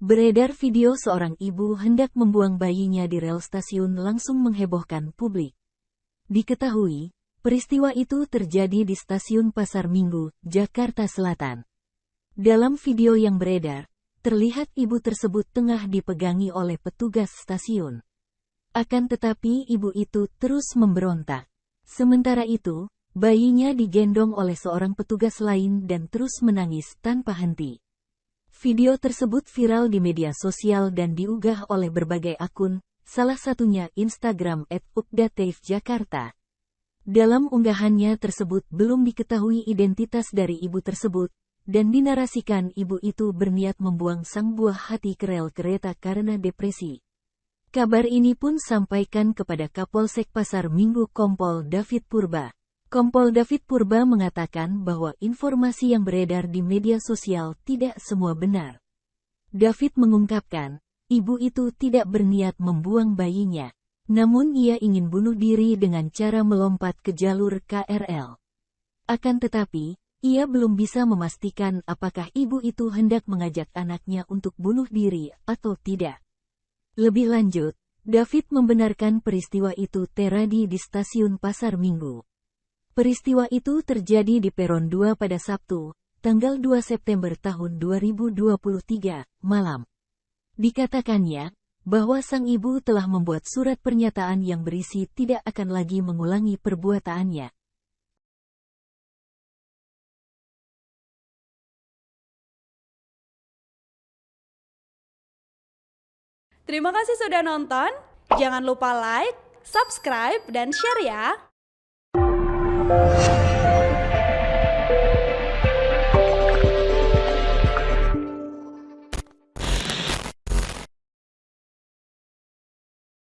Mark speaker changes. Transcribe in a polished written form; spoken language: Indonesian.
Speaker 1: Beredar video seorang ibu hendak membuang bayinya di rel stasiun langsung menghebohkan publik. Diketahui, peristiwa itu terjadi di stasiun Pasar Minggu, Jakarta Selatan. Dalam video yang beredar, terlihat ibu tersebut tengah dipegangi oleh petugas stasiun. Akan tetapi ibu itu terus memberontak. Sementara itu, bayinya digendong oleh seorang petugas lain dan terus menangis tanpa henti. Video tersebut viral di media sosial dan diunggah oleh berbagai akun, salah satunya Instagram @updatejakarta. Dalam unggahannya tersebut belum diketahui identitas dari ibu tersebut, dan dinarasikan ibu itu berniat membuang sang buah hati ke rel kereta karena depresi. Kabar ini pun sampaikan kepada Kapolsek Pasar Minggu Kompol David Purba. Kompol David Purba mengatakan bahwa informasi yang beredar di media sosial tidak semua benar. David mengungkapkan, ibu itu tidak berniat membuang bayinya, namun ia ingin bunuh diri dengan cara melompat ke jalur KRL. Akan tetapi, ia belum bisa memastikan apakah ibu itu hendak mengajak anaknya untuk bunuh diri atau tidak. Lebih lanjut, David membenarkan peristiwa itu terjadi di stasiun Pasar Minggu. Peristiwa itu terjadi di Peron 2 pada Sabtu, tanggal 2 September tahun 2023, malam. Dikatakannya, bahwa sang ibu telah membuat surat pernyataan yang berisi tidak akan lagi mengulangi perbuatannya.
Speaker 2: Terima kasih sudah nonton, jangan lupa like, subscribe, dan share ya!